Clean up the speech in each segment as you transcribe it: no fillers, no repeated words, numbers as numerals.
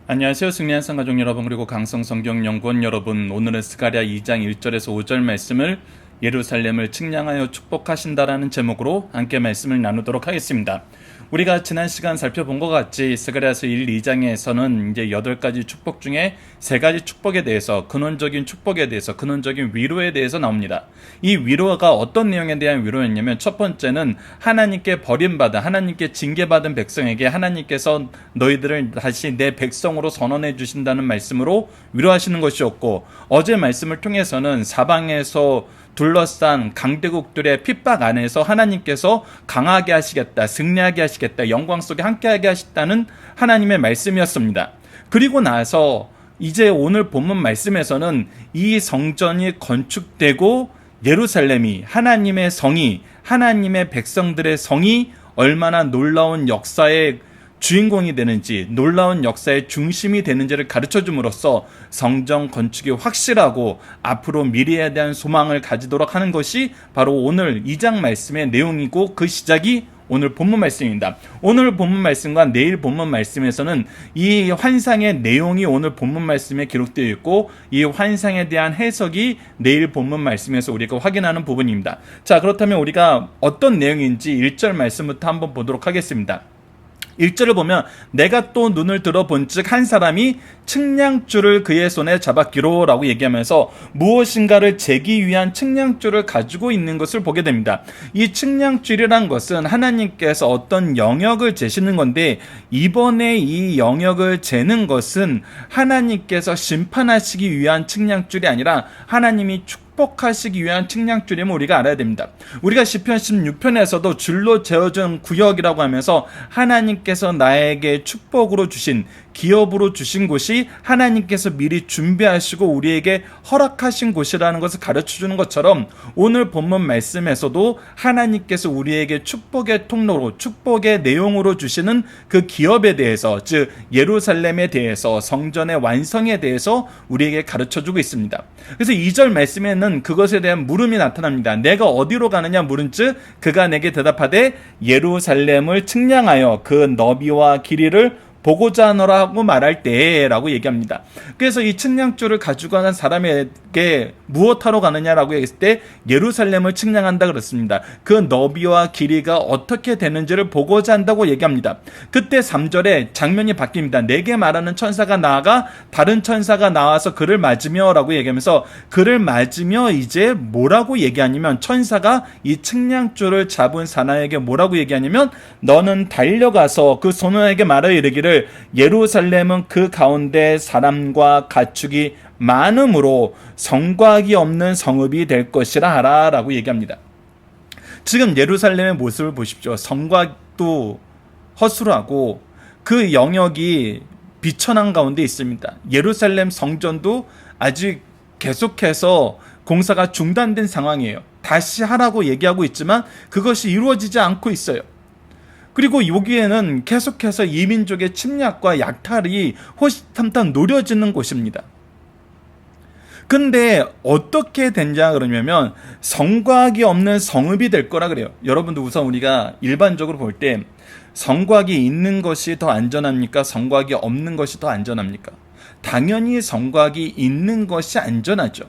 안녕하세요. 승리한 성가족 여러분, 그리고 강성성경연구원 여러분, 오늘은 스가랴 2장 1절에서 5절 말씀을 예루살렘을 측량하여 축복하신다라는 제목으로 함께 말씀을 나누도록 하겠습니다. 우리가 지난 시간 살펴본 것 같이 스가랴서 1, 2장에서는 이제 8가지 축복 중에 3가지 축복에 대해서, 근원적인 축복에 대해서, 근원적인 위로에 대해서 나옵니다. 이 위로가 어떤 내용에 대한 위로였냐면, 첫 번째는 하나님께 버림받은, 하나님께 징계받은 백성에게 하나님께서 너희들을 다시 내 백성으로 선언해 주신다는 말씀으로 위로하시는 것이었고, 어제 말씀을 통해서는 사방에서 둘러싼 강대국들의 핍박 안에서 하나님께서 강하게 하시겠다, 승리하게 하시겠다, 영광 속에 함께하게 하시다는 하나님의 말씀이었습니다. 그리고 나서 이제 오늘 본문 말씀에서는 이 성전이 건축되고 예루살렘이, 하나님의 성이, 하나님의 백성들의 성이 얼마나 놀라운 역사의 주인공이 되는지, 놀라운 역사의 중심이 되는지를 가르쳐 줌으로써 성전 건축이 확실하고 앞으로 미래에 대한 소망을 가지도록 하는 것이 바로 오늘 2장 말씀의 내용이고, 그 시작이 오늘 본문 말씀입니다. 오늘 본문 말씀과 내일 본문 말씀에서는 이 환상의 내용이 오늘 본문 말씀에 기록되어 있고, 이 환상에 대한 해석이 내일 본문 말씀에서 우리가 확인하는 부분입니다. 자, 그렇다면 우리가 어떤 내용인지 1절 말씀부터 한번 보도록 하겠습니다. 1절을 보면, 내가 또 눈을 들어본 즉 한 사람이 측량줄을 그의 손에 잡았기로 라고 얘기하면서 무엇인가를 재기 위한 측량줄을 가지고 있는 것을 보게 됩니다. 이 측량줄이란 것은 하나님께서 어떤 영역을 재시는 건데, 이번에 이 영역을 재는 것은 하나님께서 심판하시기 위한 측량줄이 아니라 하나님이 축복하시기 위한 측량줄임을 우리가 알아야 됩니다. 우리가 시편 16편에서도 줄로 재어준 구역이라고 하면서 하나님께서 나에게 축복으로 주신, 기업으로 주신 곳이 하나님께서 미리 준비하시고 우리에게 허락하신 곳이라는 것을 가르쳐주는 것처럼, 오늘 본문 말씀에서도 하나님께서 우리에게 축복의 통로로, 축복의 내용으로 주시는 그 기업에 대해서, 즉 예루살렘에 대해서, 성전의 완성에 대해서 우리에게 가르쳐주고 있습니다. 그래서 2절 말씀에는 그것에 대한 물음이 나타납니다. 내가 어디로 가느냐 물은즉 그가 내게 대답하되 예루살렘을 측량하여 그 너비와 길이를 보고자 하노라고 말할 때라고 얘기합니다. 그래서 이 측량줄을 가지고 가는 사람에게 무엇하러 가느냐라고 했을 때 예루살렘을 측량한다 그랬습니다. 그 너비와 길이가 어떻게 되는지를 보고자 한다고 얘기합니다. 그때 3절에 장면이 바뀝니다. 내게 말하는 천사가 나아가 다른 천사가 나와서 그를 맞으며 라고 얘기하면서, 그를 맞으며 이제 뭐라고 얘기하냐면, 천사가 이 측량줄을 잡은 사나이에게 뭐라고 얘기하냐면, 너는 달려가서 그 소년에게 말하여 이르기를 예루살렘은 그 가운데 사람과 가축이 많음으로 성곽이 없는 성읍이 될 것이라 하라 라고 얘기합니다. 지금 예루살렘의 모습을 보십시오. 성곽도 허술하고 그 영역이 비천한 가운데 있습니다. 예루살렘 성전도 아직 계속해서 공사가 중단된 상황이에요. 다시 하라고 얘기하고 있지만 그것이 이루어지지 않고 있어요. 그리고 여기에는 계속해서 이민족의 침략과 약탈이 호시탐탐 노려지는 곳입니다. 근데 어떻게 된자 그러냐면, 성곽이 없는 성읍이 될 거라 그래요. 여러분도 우선 우리가 일반적으로 볼 때 성곽이 있는 것이 더 안전합니까? 성곽이 없는 것이 더 안전합니까? 당연히 성곽이 있는 것이 안전하죠.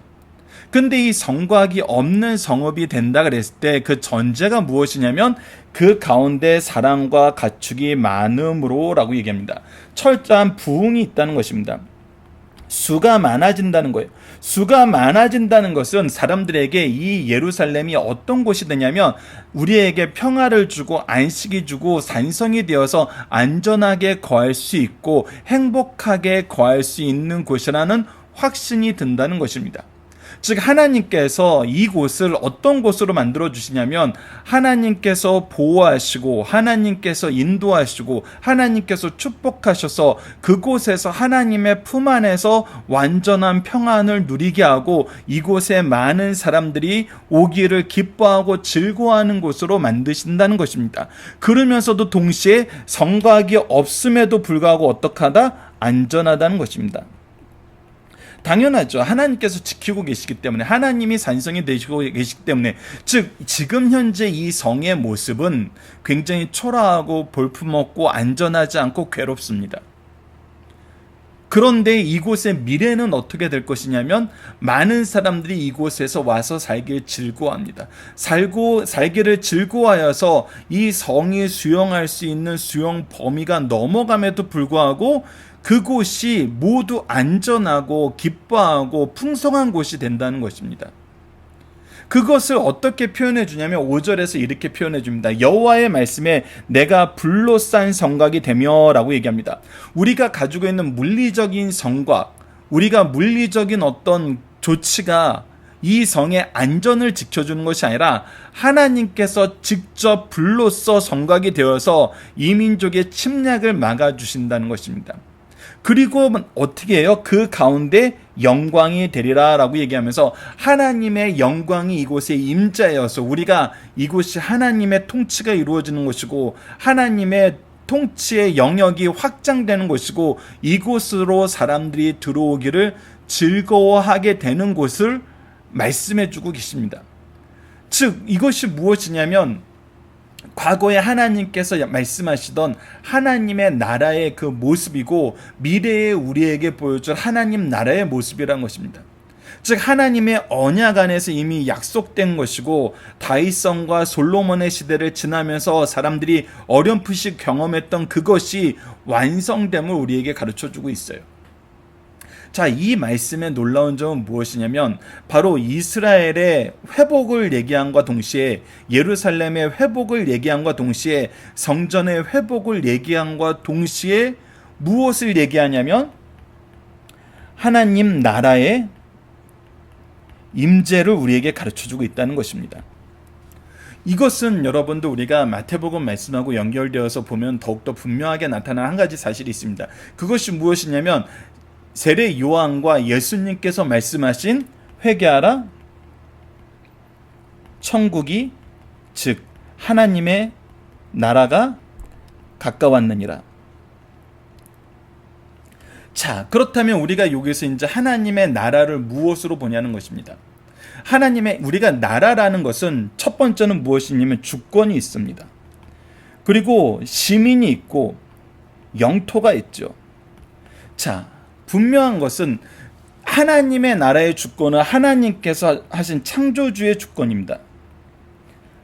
근데 이 성곽이 없는 성읍이 된다 그랬을 때 그 전제가 무엇이냐면, 그 가운데 사람과 가축이 많음으로 라고 얘기합니다. 철저한 부흥이 있다는 것입니다. 수가 많아진다는 거예요. 수가 많아진다는 것은 사람들에게 이 예루살렘이 어떤 곳이 되냐면, 우리에게 평화를 주고 안식이 주고 산성이 되어서 안전하게 거할 수 있고 행복하게 거할 수 있는 곳이라는 확신이 든다는 것입니다. 즉 하나님께서 이곳을 어떤 곳으로 만들어 주시냐면, 하나님께서 보호하시고 하나님께서 인도하시고 하나님께서 축복하셔서 그곳에서 하나님의 품 안에서 완전한 평안을 누리게 하고, 이곳에 많은 사람들이 오기를 기뻐하고 즐거워하는 곳으로 만드신다는 것입니다. 그러면서도 동시에 성곽이 없음에도 불구하고 어떡하다? 안전하다는 것입니다. 당연하죠. 하나님께서 지키고 계시기 때문에, 하나님이 산성이 되시고 계시기 때문에, 즉 지금 현재 이 성의 모습은 굉장히 초라하고 볼품없고 안전하지 않고 괴롭습니다. 그런데 이곳의 미래는 어떻게 될 것이냐면 많은 사람들이 이곳에서 와서 살기를 즐거워합니다. 살기를 즐거워하여서 이 성이 수용할 수 있는 수용 범위가 넘어감에도 불구하고 그곳이 모두 안전하고 기뻐하고 풍성한 곳이 된다는 것입니다. 그것을 어떻게 표현해 주냐면 5절에서 이렇게 표현해 줍니다. 여호와의 말씀에 내가 불로 싼 성곽이 되며 라고 얘기합니다. 우리가 가지고 있는 물리적인 성곽, 우리가 물리적인 어떤 조치가 이 성의 안전을 지켜주는 것이 아니라 하나님께서 직접 불로써 성곽이 되어서 이 민족의 침략을 막아주신다는 것입니다. 그리고 어떻게 해요? 그 가운데 영광이 되리라 라고 얘기하면서 하나님의 영광이 이곳에 임자여서 우리가 이곳이 하나님의 통치가 이루어지는 곳이고 하나님의 통치의 영역이 확장되는 곳이고 이곳으로 사람들이 들어오기를 즐거워하게 되는 곳을 말씀해 주고 계십니다. 즉 이것이 무엇이냐면 과거에 하나님께서 말씀하시던 하나님의 나라의 그 모습이고 미래에 우리에게 보여줄 하나님 나라의 모습이란 것입니다. 즉 하나님의 언약 안에서 이미 약속된 것이고 다윗성과 솔로몬의 시대를 지나면서 사람들이 어렴풋이 경험했던 그것이 완성됨을 우리에게 가르쳐주고 있어요. 자, 이 말씀의 놀라운 점은 무엇이냐면 바로 이스라엘의 회복을 얘기함과 동시에 예루살렘의 회복을 얘기함과 동시에 성전의 회복을 얘기함과 동시에 무엇을 얘기하냐면 하나님 나라의 임재를 우리에게 가르쳐주고 있다는 것입니다. 이것은 여러분도 우리가 마태복음 말씀하고 연결되어서 보면 더욱더 분명하게 나타나는 한 가지 사실이 있습니다. 그것이 무엇이냐면 세례 요한과 예수님께서 말씀하신 회개하라 천국이 즉 하나님의 나라가 가까웠느니라. 자, 그렇다면 우리가 여기서 이제 하나님의 나라를 무엇으로 보냐는 것입니다. 하나님의 우리가 나라라는 것은 첫 번째는 무엇이냐면 주권이 있습니다. 그리고 시민이 있고 영토가 있죠. 자, 분명한 것은 하나님의 나라의 주권은 하나님께서 하신 창조주의 주권입니다.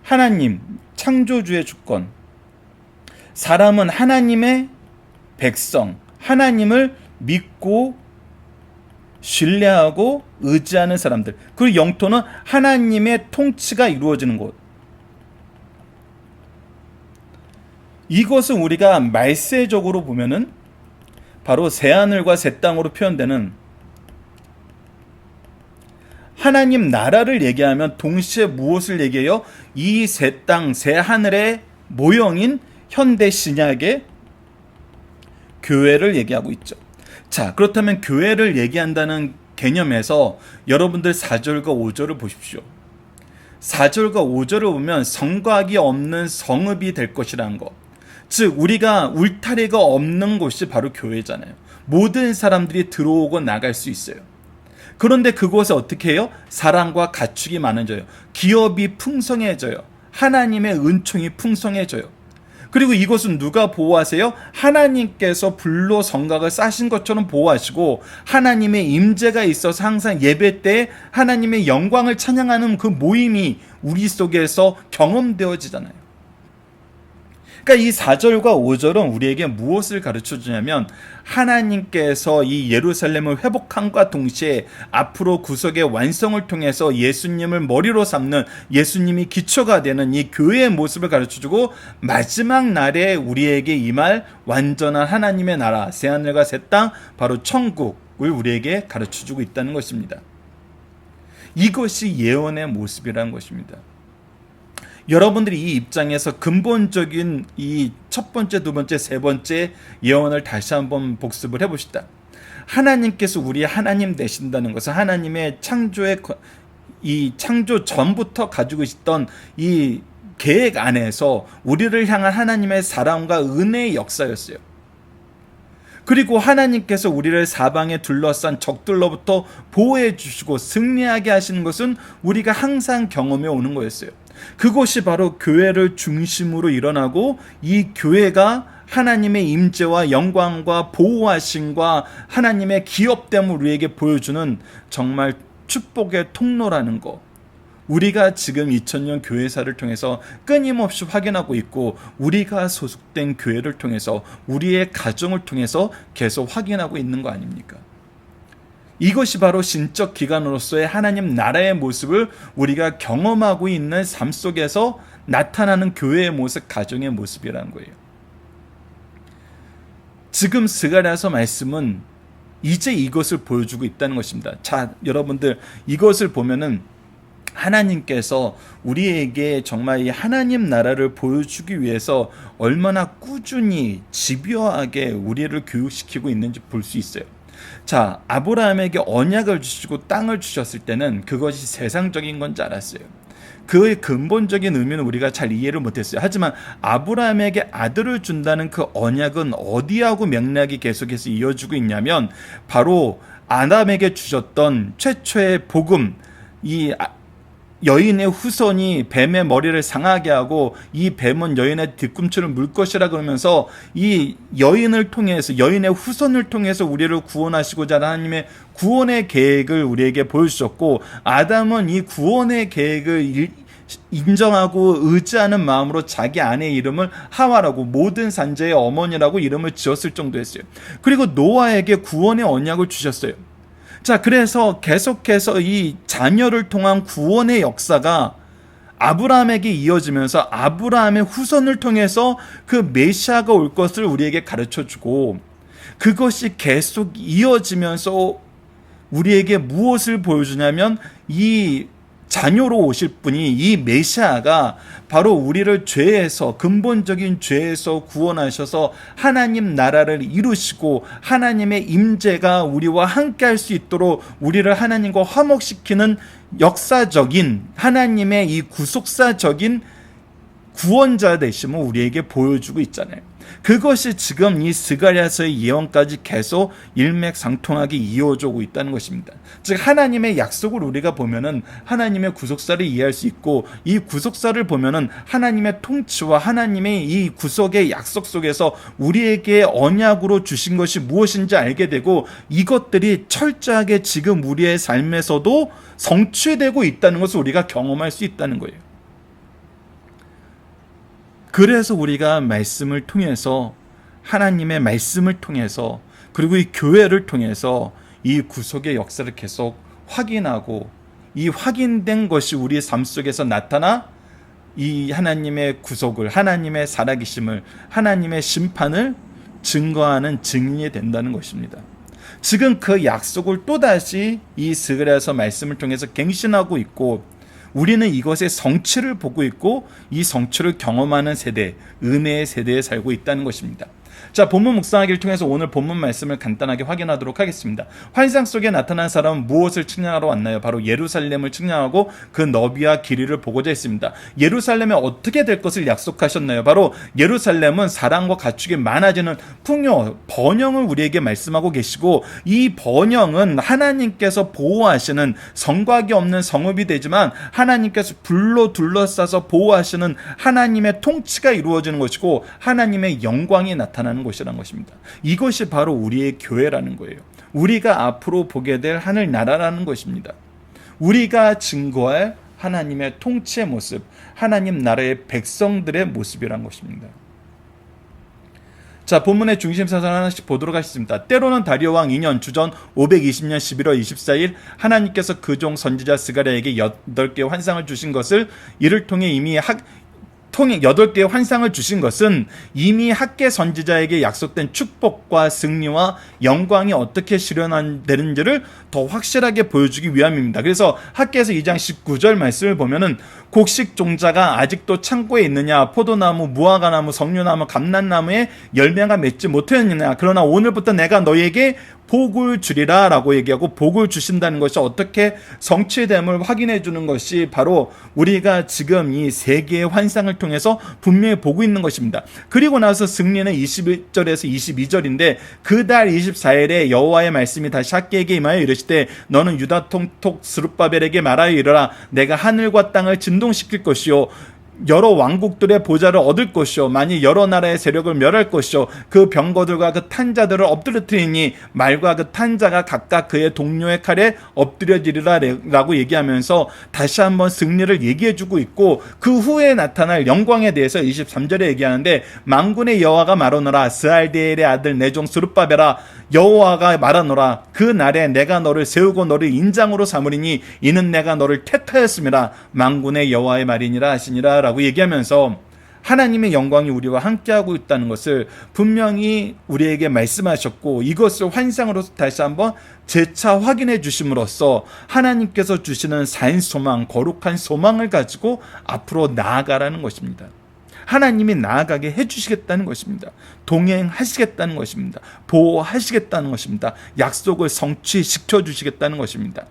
하나님, 창조주의 주권. 사람은 하나님의 백성, 하나님을 믿고 신뢰하고 의지하는 사람들. 그리고 영토는 하나님의 통치가 이루어지는 곳. 이것은 우리가 말세적으로 보면은 바로 새하늘과 새 땅으로 표현되는 하나님 나라를 얘기하면 동시에 무엇을 얘기해요? 이 새 땅, 새 하늘의 모형인 현대 신약의 교회를 얘기하고 있죠. 자, 그렇다면 교회를 얘기한다는 개념에서 여러분들 4절과 5절을 보십시오. 4절과 5절을 보면 성곽이 없는 성읍이 될 것이라는 것. 즉 우리가 울타리가 없는 곳이 바로 교회잖아요. 모든 사람들이 들어오고 나갈 수 있어요. 그런데 그곳에 어떻게 해요? 사랑과 가축이 많아져요. 기업이 풍성해져요. 하나님의 은총이 풍성해져요. 그리고 이곳은 누가 보호하세요? 하나님께서 불로 성곽을 쌓으신 것처럼 보호하시고 하나님의 임재가 있어서 항상 예배 때 하나님의 영광을 찬양하는 그 모임이 우리 속에서 경험되어지잖아요. 그러니까 이 4절과 5절은 우리에게 무엇을 가르쳐 주냐면 하나님께서 이 예루살렘을 회복함과 동시에 앞으로 구속의 완성을 통해서 예수님을 머리로 삼는 예수님이 기초가 되는 이 교회의 모습을 가르쳐 주고 마지막 날에 우리에게 임할 완전한 하나님의 나라, 새하늘과 새 땅, 바로 천국을 우리에게 가르쳐 주고 있다는 것입니다. 이것이 예언의 모습이라는 것입니다. 여러분들이 이 입장에서 근본적인 이 첫 번째, 두 번째, 세 번째 예언을 다시 한번 복습을 해봅시다. 하나님께서 우리 하나님 되신다는 것은 하나님의 이 창조 전부터 가지고 있던 이 계획 안에서 우리를 향한 하나님의 사랑과 은혜의 역사였어요. 그리고 하나님께서 우리를 사방에 둘러싼 적들로부터 보호해 주시고 승리하게 하시는 것은 우리가 항상 경험해 오는 거였어요. 그것이 바로 교회를 중심으로 일어나고 이 교회가 하나님의 임재와 영광과 보호하심과 하나님의 기업됨을 우리에게 보여주는 정말 축복의 통로라는 거, 우리가 지금 2000년 교회사를 통해서 끊임없이 확인하고 있고, 우리가 소속된 교회를 통해서, 우리의 가정을 통해서 계속 확인하고 있는 거 아닙니까? 이것이 바로 신적 기관으로서의 하나님 나라의 모습을 우리가 경험하고 있는 삶 속에서 나타나는 교회의 모습, 가정의 모습이라는 거예요. 지금 스가랴서 말씀은 이제 이것을 보여주고 있다는 것입니다. 자, 여러분들, 이것을 보면은 하나님께서 우리에게 정말 이 하나님 나라를 보여주기 위해서 얼마나 꾸준히 집요하게 우리를 교육시키고 있는지 볼 수 있어요. 자, 아브라함에게 언약을 주시고 땅을 주셨을 때는 그것이 세상적인 건지 알았어요. 그의 근본적인 의미는 우리가 잘 이해를 못했어요. 하지만 아브라함에게 아들을 준다는 그 언약은 어디하고 맥락이 계속해서 이어지고 있냐면, 바로 아담에게 주셨던 최초의 복음, 이 여인의 후손이 뱀의 머리를 상하게 하고 이 뱀은 여인의 뒤꿈치를 물 것이라 그러면서, 이 여인을 통해서, 여인의 후손을 통해서 우리를 구원하시고자 하나님의 구원의 계획을 우리에게 보여주셨고, 아담은 이 구원의 계획을 인정하고 의지하는 마음으로 자기 아내의 이름을 하와라고, 모든 산자의 어머니라고 이름을 지었을 정도였어요. 그리고 노아에게 구원의 언약을 주셨어요. 자, 그래서 계속해서 이 자녀를 통한 구원의 역사가 아브라함에게 이어지면서 아브라함의 후손을 통해서 그 메시아가 올 것을 우리에게 가르쳐주고, 그것이 계속 이어지면서 우리에게 무엇을 보여주냐면, 이 자녀로 오실 분이, 이 메시아가 바로 우리를 죄에서, 근본적인 죄에서 구원하셔서 하나님 나라를 이루시고 하나님의 임재가 우리와 함께 할 수 있도록 우리를 하나님과 화목시키는 역사적인 하나님의 이 구속사적인 구원자 되심을 우리에게 보여주고 있잖아요. 그것이 지금 이 스가랴서의 예언까지 계속 일맥상통하게 이어져 오고 있다는 것입니다. 즉, 하나님의 약속을 우리가 보면은 하나님의 구속사를 이해할 수 있고, 이 구속사를 보면은 하나님의 통치와 하나님의 이 구속의 약속 속에서 우리에게 언약으로 주신 것이 무엇인지 알게 되고, 이것들이 철저하게 지금 우리의 삶에서도 성취되고 있다는 것을 우리가 경험할 수 있다는 거예요. 그래서 우리가 말씀을 통해서, 하나님의 말씀을 통해서, 그리고 이 교회를 통해서 이 구속의 역사를 계속 확인하고, 이 확인된 것이 우리의 삶 속에서 나타나 이 하나님의 구속을, 하나님의 살아계심을, 하나님의 심판을 증거하는 증인이 된다는 것입니다. 지금 그 약속을 또다시 이 스가랴서 말씀을 통해서 갱신하고 있고, 우리는 이것의 성취를 보고 있고, 이 성취를 경험하는 세대, 은혜의 세대에 살고 있다는 것입니다. 자, 본문 묵상하기를 통해서 오늘 본문 말씀을 간단하게 확인하도록 하겠습니다. 환상 속에 나타난 사람은 무엇을 측량하러 왔나요? 바로 예루살렘을 측량하고 그 너비와 길이를 보고자 했습니다. 예루살렘에 어떻게 될 것을 약속하셨나요? 바로 예루살렘은 사랑과 가축이 많아지는 풍요, 번영을 우리에게 말씀하고 계시고, 이 번영은 하나님께서 보호하시는, 성곽이 없는 성읍이 되지만 하나님께서 불로 둘러싸서 보호하시는 하나님의 통치가 이루어지는 것이고, 하나님의 영광이 나타나는 것이라는 것입니다. 이것이 바로 우리의 교회라는 거예요. 우리가 앞으로 보게 될 하늘나라라는 것입니다. 우리가 증거할 하나님의 통치의 모습, 하나님 나라의 백성들의 모습이라는 것입니다. 자, 본문의 중심사상 하나씩 보도록 하겠습니다. 때로는 다리오 왕 2년 주전 520년 11월 24일 하나님께서 그 종 선지자 스가랴에게 8개의 환상을 주신 것을, 이를 통해 이미 8개의 환상을 주신 것은 이미 학계 선지자에게 약속된 축복과 승리와 영광이 어떻게 실현되는지를 더 확실하게 보여주기 위함입니다. 그래서 학계에서 2장 19절 말씀을 보면은, 곡식 종자가 아직도 창고에 있느냐, 포도나무, 무화과나무, 석류나무, 감람나무에 열매가 맺지 못했느냐, 그러나 오늘부터 내가 너희에게 복을 주리라 라고 얘기하고, 복을 주신다는 것이 어떻게 성취됨을 확인해 주는 것이 바로 우리가 지금 이 세 개의 환상을 통해서 분명히 보고 있는 것입니다. 그리고 나서 승리는 21절에서 22절인데, 그 달 24일에 여호와의 말씀이 다시 학계에게 임하여 이르시되, 너는 유다 통톡 스룹바벨에게 말하여 이르라. 내가 하늘과 땅을 진동시킬 것이요 여러 왕국들의 보좌를 얻을 것이요 만일 여러 나라의 세력을 멸할 것이요 그 병거들과 그 탄자들을 엎드려뜨리니 말과 그 탄자가 각각 그의 동료의 칼에 엎드려지리라 라고 얘기하면서 다시 한번 승리를 얘기해주고 있고, 그 후에 나타날 영광에 대해서 23절에 얘기하는데, 만군의 여호와가 말하노라 스알디엘의 아들 내 종 스룹바벨아, 여호와가 말하노라 그 날에 내가 너를 세우고 너를 인장으로 삼으리니 이는 내가 너를 택하였음이라 만군의 여호와의 말이니라 하시니라 라고 얘기하면서 하나님의 영광이 우리와 함께하고 있다는 것을 분명히 우리에게 말씀하셨고, 이것을 환상으로 다시 한번 재차 확인해 주심으로써 하나님께서 주시는 산 소망, 거룩한 소망을 가지고 앞으로 나아가라는 것입니다. 하나님이 나아가게 해주시겠다는 것입니다. 동행하시겠다는 것입니다. 보호하시겠다는 것입니다. 약속을 성취시켜 주시겠다는 것입니다.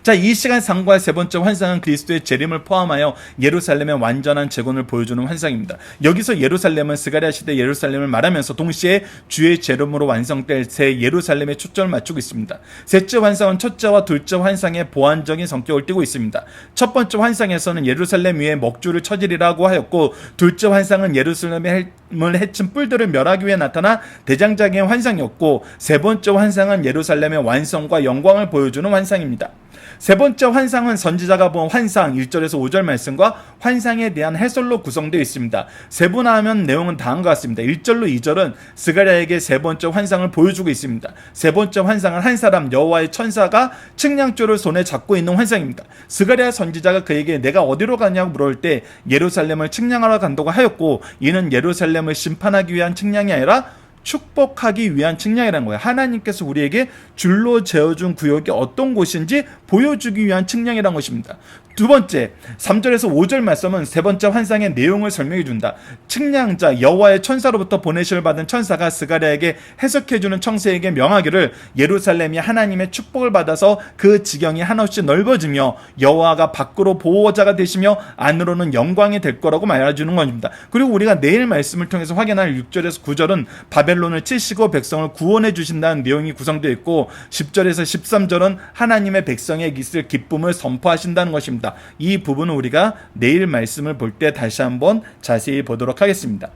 자, 이 시간 상고할 세 번째 환상은 그리스도의 재림을 포함하여 예루살렘의 완전한 재건을 보여주는 환상입니다. 여기서 예루살렘은 스가랴 시대 예루살렘을 말하면서 동시에 주의 재림으로 완성될 새 예루살렘에 초점을 맞추고 있습니다. 셋째 환상은 첫째와 둘째 환상의 보완적인 성격을 띠고 있습니다. 첫 번째 환상에서는 예루살렘 위에 먹주를 쳐지리라고 하였고, 둘째 환상은 예루살렘을 해친 뿔들을 멸하기 위해 나타나 대장장의 환상이었고, 세 번째 환상은 예루살렘의 완성과 영광을 보여주는 환상입니다. 세 번째 환상은 선지자가 본 환상 1절에서 5절 말씀과 환상에 대한 해설로 구성되어 있습니다. 세분화하면 내용은 다음과 같습니다. 1절로 2절은 스가랴에게 세 번째 환상을 보여주고 있습니다. 세 번째 환상은 한 사람 여호와의 천사가 측량줄을 손에 잡고 있는 환상입니다. 스가랴 선지자가 그에게 내가 어디로 가냐고 물을 때 예루살렘을 측량하러 간다고 하였고, 이는 예루살렘을 심판하기 위한 측량이 아니라 축복하기 위한 측량이라는 거예요. 하나님께서 우리에게 줄로 재어준 구역이 어떤 곳인지 보여주기 위한 측량이라는 것입니다. 두 번째, 3절에서 5절 말씀은 세 번째 환상의 내용을 설명해 준다. 측량자 여호와의 천사로부터 보내심을 받은 천사가 스가랴에게 해석해주는 청새에게 명하기를 예루살렘이 하나님의 축복을 받아서 그 지경이 한없이 넓어지며 여호와가 밖으로 보호자가 되시며 안으로는 영광이 될 거라고 말해주는 것입니다. 그리고 우리가 내일 말씀을 통해서 확인할 6절에서 9절은 바벨론을 치시고 백성을 구원해 주신다는 내용이 구성되어 있고, 10절에서 13절은 하나님의 백성의 있을 기쁨을 선포하신다는 것입니다. 이 부분은 우리가 내일 말씀을 볼 때 다시 한번 자세히 보도록 하겠습니다.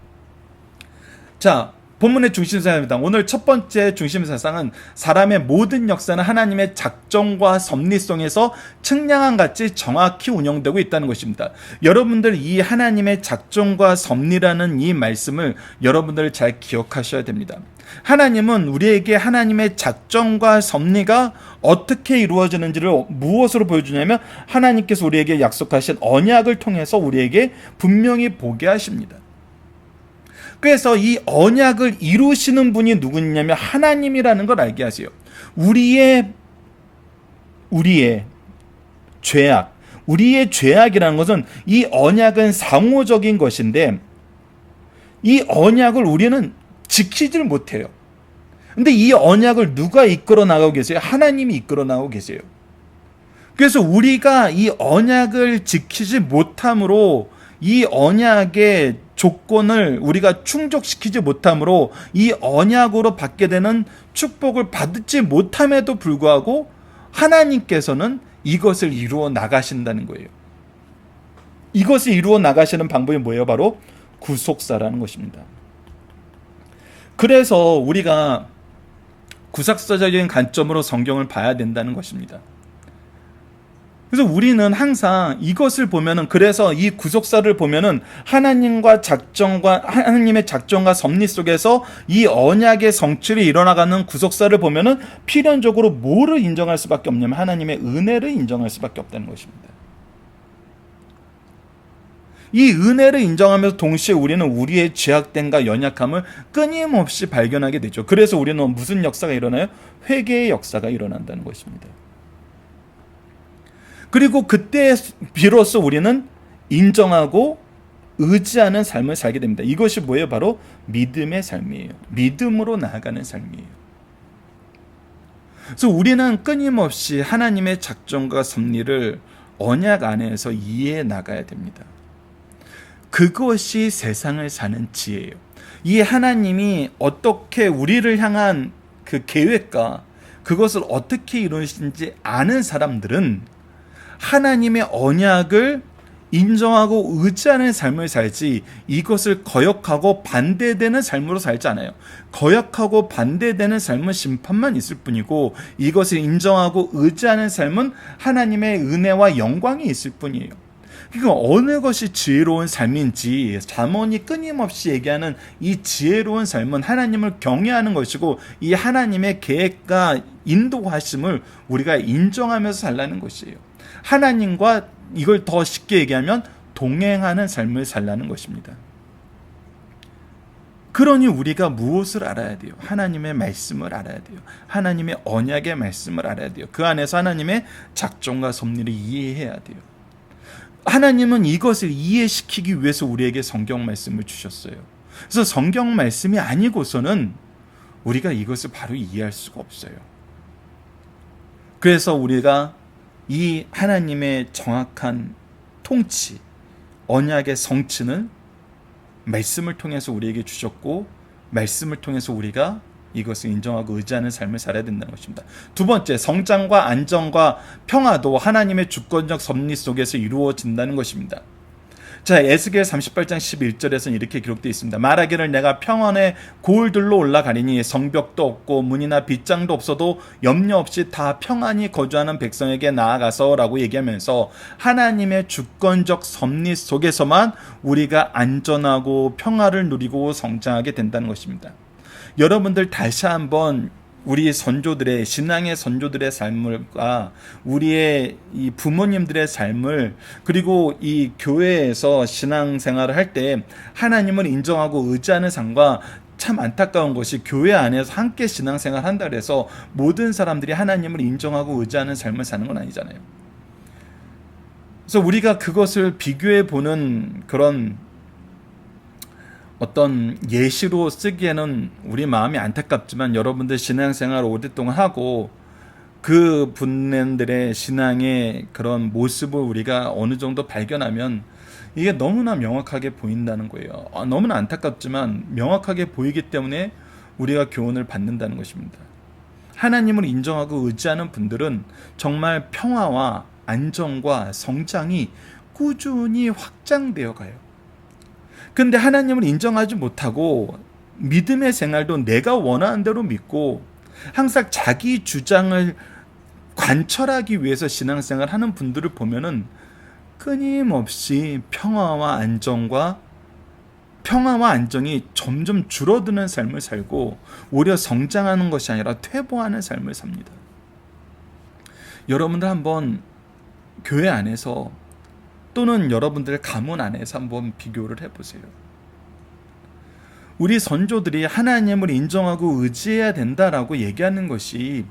자, 본문의 중심사상입니다. 오늘 첫 번째 중심사상은 사람의 모든 역사는 하나님의 작정과 섭리성에서 측량한 같이 정확히 운영되고 있다는 것입니다. 여러분들 이 하나님의 작정과 섭리라는 이 말씀을 여러분들 잘 기억하셔야 됩니다. 하나님은 우리에게 하나님의 작정과 섭리가 어떻게 이루어지는지를 무엇으로 보여주냐면 하나님께서 우리에게 약속하신 언약을 통해서 우리에게 분명히 보게 하십니다. 그래서 이 언약을 이루시는 분이 누구냐면 하나님이라는 걸 알게 하세요. 우리의 죄악이라는 것은 이 언약은 상호적인 것인데 이 언약을 우리는 지키질 못해요. 근데 이 언약을 누가 이끌어 나가고 계세요? 하나님이 이끌어 나가고 계세요. 그래서 우리가 이 언약을 지키지 못함으로 이 언약의 조건을 우리가 충족시키지 못함으로 이 언약으로 받게 되는 축복을 받지 못함에도 불구하고 하나님께서는 이것을 이루어 나가신다는 거예요. 이것을 이루어 나가시는 방법이 뭐예요? 바로 구속사라는 것입니다. 그래서 우리가 구속사적인 관점으로 성경을 봐야 된다는 것입니다. 그래서 우리는 항상 이것을 보면은, 그래서 이 구속사를 보면은 하나님의 작정과 섭리 속에서 이 언약의 성취를 일어나가는 구속사를 보면은 필연적으로 뭐를 인정할 수밖에 없냐면 하나님의 은혜를 인정할 수밖에 없다는 것입니다. 이 은혜를 인정하면서 동시에 우리는 우리의 죄악됨과 연약함을 끊임없이 발견하게 되죠. 그래서 우리는 무슨 역사가 일어나요? 회개의 역사가 일어난다는 것입니다. 그리고 그때 비로소 우리는 인정하고 의지하는 삶을 살게 됩니다. 이것이 뭐예요? 바로 믿음의 삶이에요. 믿음으로 나아가는 삶이에요. 그래서 우리는 끊임없이 하나님의 작정과 섭리를 언약 안에서 이해해 나가야 됩니다. 그것이 세상을 사는 지혜예요. 이 하나님이 어떻게 우리를 향한 그 계획과 그것을 어떻게 이루시는지 아는 사람들은 하나님의 언약을 인정하고 의지하는 삶을 살지 이것을 거역하고 반대되는 삶으로 살지 않아요. 거역하고 반대되는 삶은 심판만 있을 뿐이고 이것을 인정하고 의지하는 삶은 하나님의 은혜와 영광이 있을 뿐이에요. 그러니까 어느 것이 지혜로운 삶인지 잠언이 끊임없이 얘기하는 이 지혜로운 삶은 하나님을 경외하는 것이고 이 하나님의 계획과 인도하심을 우리가 인정하면서 살라는 것이에요. 하나님과 이걸 더 쉽게 얘기하면 동행하는 삶을 살라는 것입니다. 그러니 우리가 무엇을 알아야 돼요? 하나님의 말씀을 알아야 돼요. 하나님의 언약의 말씀을 알아야 돼요. 그 안에서 하나님의 작정과 섭리를 이해해야 돼요. 하나님은 이것을 이해시키기 위해서 우리에게 성경 말씀을 주셨어요. 그래서 성경 말씀이 아니고서는 우리가 이것을 바로 이해할 수가 없어요. 그래서 우리가 이 하나님의 정확한 통치, 언약의 성취는 말씀을 통해서 우리에게 주셨고 말씀을 통해서 우리가 이것을 인정하고 의지하는 삶을 살아야 된다는 것입니다. 두 번째, 성장과 안정과 평화도 하나님의 주권적 섭리 속에서 이루어진다는 것입니다. 자, 에스겔 38장 11절에서는 이렇게 기록되어 있습니다. 말하기를 내가 평안의 고을들로 올라가리니 성벽도 없고 문이나 빗장도 없어도 염려 없이 다 평안히 거주하는 백성에게 나아가서 라고 얘기하면서 하나님의 주권적 섭리 속에서만 우리가 안전하고 평화를 누리고 성장하게 된다는 것입니다. 여러분들 다시 한번 우리 선조들의 신앙의 선조들의 삶과 우리의 이 부모님들의 삶을 그리고 이 교회에서 신앙생활을 할 때 하나님을 인정하고 의지하는 삶과 참 안타까운 것이 교회 안에서 함께 신앙생활 한다 그래서 모든 사람들이 하나님을 인정하고 의지하는 삶을 사는 건 아니잖아요. 그래서 우리가 그것을 비교해 보는 그런 어떤 예시로 쓰기에는 우리 마음이 안타깝지만 여러분들 신앙생활 오랫동안 하고 그 분들의 신앙의 그런 모습을 우리가 어느 정도 발견하면 이게 너무나 명확하게 보인다는 거예요. 너무나 안타깝지만 명확하게 보이기 때문에 우리가 교훈을 받는다는 것입니다. 하나님을 인정하고 의지하는 분들은 정말 평화와 안정과 성장이 꾸준히 확장되어 가요. 근데 하나님을 인정하지 못하고 믿음의 생활도 내가 원하는 대로 믿고 항상 자기 주장을 관철하기 위해서 신앙생활 하는 분들을 보면은 끊임없이 평화와 안정이 점점 줄어드는 삶을 살고 오히려 성장하는 것이 아니라 퇴보하는 삶을 삽니다. 여러분들 한번 교회 안에서 또는 여러분들의 가문 안에서 한번 비교를 해보세요. 우리 선조들이 하나님을 인정하고 의지해야 된다라고 얘기하는 것이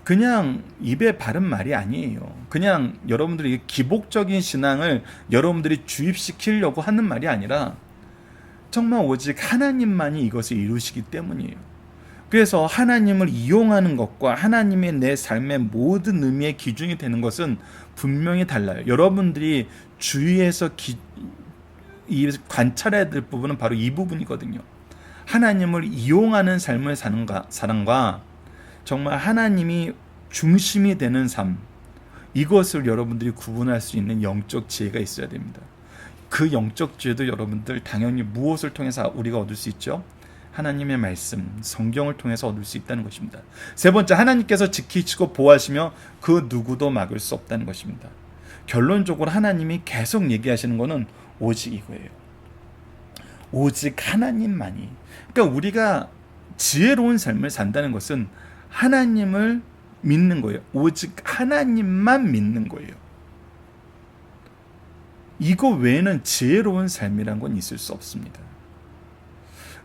그냥 입에 바른 말이 아니에요. 그냥 여러분들이 기복적인 신앙을 여러분들이 주입시키려고 하는 말이 아니라 정말 오직 하나님만이 이것을 이루시기 때문이에요. 그래서 하나님을 이용하는 것과 하나님의 내 삶의 모든 의미의 기준이 되는 것은 분명히 달라요. 여러분들이 주위에서 관찰해야 될 부분은 바로 이 부분이거든요. 하나님을 이용하는 삶을 사는 사람과 정말 하나님이 중심이 되는 삶, 이것을 여러분들이 구분할 수 있는 영적 지혜가 있어야 됩니다. 그 영적 지혜도 여러분들 당연히 무엇을 통해서 우리가 얻을 수 있죠? 하나님의 말씀, 성경을 통해서 얻을 수 있다는 것입니다. 세 번째, 하나님께서 지키시고 보호하시며 그 누구도 막을 수 없다는 것입니다. 결론적으로 하나님이 계속 얘기하시는 것은 오직 이거예요. 오직 하나님만이. 그러니까 우리가 지혜로운 삶을 산다는 것은 하나님을 믿는 거예요. 오직 하나님만 믿는 거예요. 이거 외에는 지혜로운 삶이란 건 있을 수 없습니다.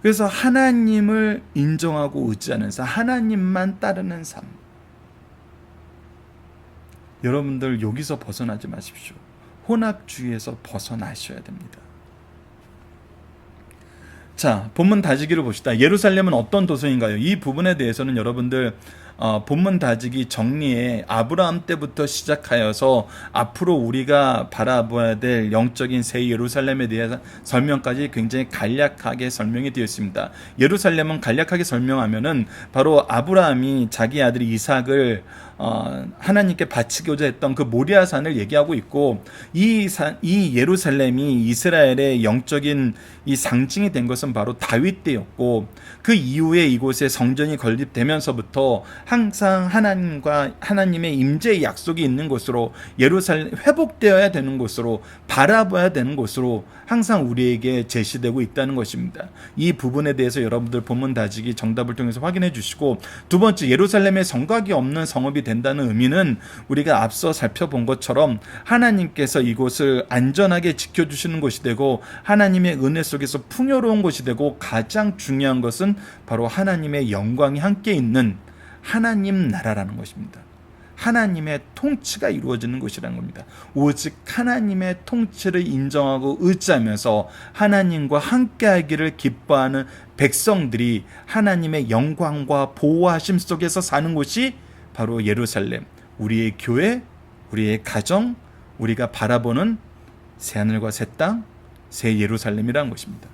그래서 하나님을 인정하고 의지하는 삶, 하나님만 따르는 삶. 여러분들 여기서 벗어나지 마십시오. 혼합주의에서 벗어나셔야 됩니다. 자, 본문 다지기를 봅시다. 예루살렘은 어떤 도성인가요? 이 부분에 대해서는 여러분들 본문 다지기 정리에 아브라함 때부터 시작하여서 앞으로 우리가 바라봐야 될 영적인 새 예루살렘에 대한 설명까지 굉장히 간략하게 설명이 되어 있습니다. 예루살렘은 간략하게 설명하면은 바로 아브라함이 자기 아들 이삭을 하나님께 바치고자 했던 그 모리아산을 얘기하고 있고, 이 예루살렘이 이스라엘의 영적인 이 상징이 된 것은 바로 다윗 때였고, 그 이후에 이곳에 성전이 건립되면서부터 항상 하나님의 임재의 약속이 있는 곳으로, 예루살렘 회복되어야 되는 곳으로, 바라봐야 되는 곳으로 항상 우리에게 제시되고 있다는 것입니다. 이 부분에 대해서 여러분들 본문 다지기 정답을 통해서 확인해 주시고, 두 번째, 예루살렘에 성곽이 없는 성읍이 된다는 의미는 우리가 앞서 살펴본 것처럼 하나님께서 이곳을 안전하게 지켜주시는 곳이 되고, 하나님의 은혜 속에서 풍요로운 곳이 되고, 가장 중요한 것은 바로 하나님의 영광이 함께 있는 하나님 나라라는 것입니다. 하나님의 통치가 이루어지는 곳이라는 겁니다. 오직 하나님의 통치를 인정하고 의지하면서 하나님과 함께하기를 기뻐하는 백성들이 하나님의 영광과 보호하심 속에서 사는 곳이 바로 예루살렘, 우리의 교회, 우리의 가정, 우리가 바라보는 새하늘과 새 땅, 새 예루살렘이라는 것입니다.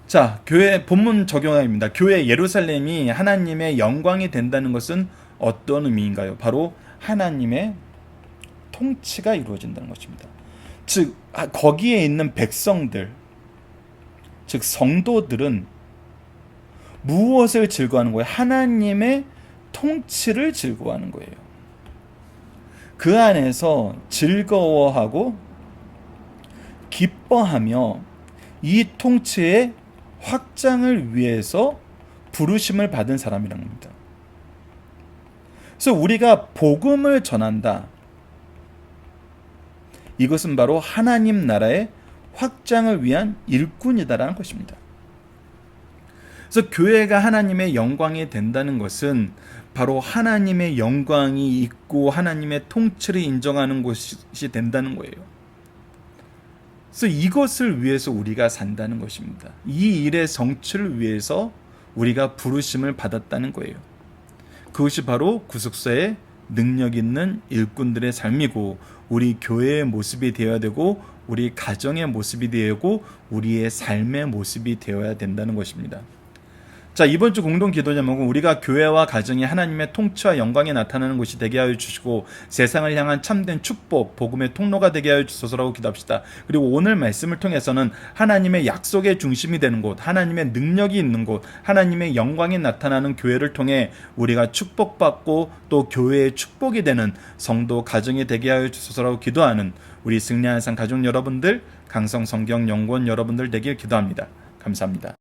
자, 교회 본문 적용입니다. 교회 예루살렘이 하나님의 영광이 된다는 것은 어떤 의미인가요? 바로 하나님의 통치가 이루어진다는 것입니다. 즉, 거기에 있는 백성들, 즉 성도들은 무엇을 즐거워하는 거예요? 하나님의 통치를 즐거워하는 거예요. 그 안에서 즐거워하고 기뻐하며 이 통치의 확장을 위해서 부르심을 받은 사람이라는 겁니다. 그래서 우리가 복음을 전한다. 이것은 바로 하나님 나라의 확장을 위한 일꾼이다라는 것입니다. 그래서 교회가 하나님의 영광이 된다는 것은 바로 하나님의 영광이 있고 하나님의 통치를 인정하는 곳이 된다는 거예요. 그래서 이것을 위해서 우리가 산다는 것입니다. 이 일의 성취를 위해서 우리가 부르심을 받았다는 거예요. 그것이 바로 구속사의 능력 있는 일꾼들의 삶이고, 우리 교회의 모습이 되어야 되고, 우리 가정의 모습이 되고, 우리의 삶의 모습이 되어야 된다는 것입니다. 자, 이번 주 공동 기도 제목은 우리가 교회와 가정이 하나님의 통치와 영광이 나타나는 곳이 되게 하여 주시고 세상을 향한 참된 축복, 복음의 통로가 되게 하여 주소서라고 기도합시다. 그리고 오늘 말씀을 통해서는 하나님의 약속의 중심이 되는 곳, 하나님의 능력이 있는 곳, 하나님의 영광이 나타나는 교회를 통해 우리가 축복받고 또 교회의 축복이 되는 성도 가정이 되게 하여 주소서라고 기도하는 우리 승리하는 삶 가족 여러분들, 강성 성경 연구원 여러분들 되길 기도합니다. 감사합니다.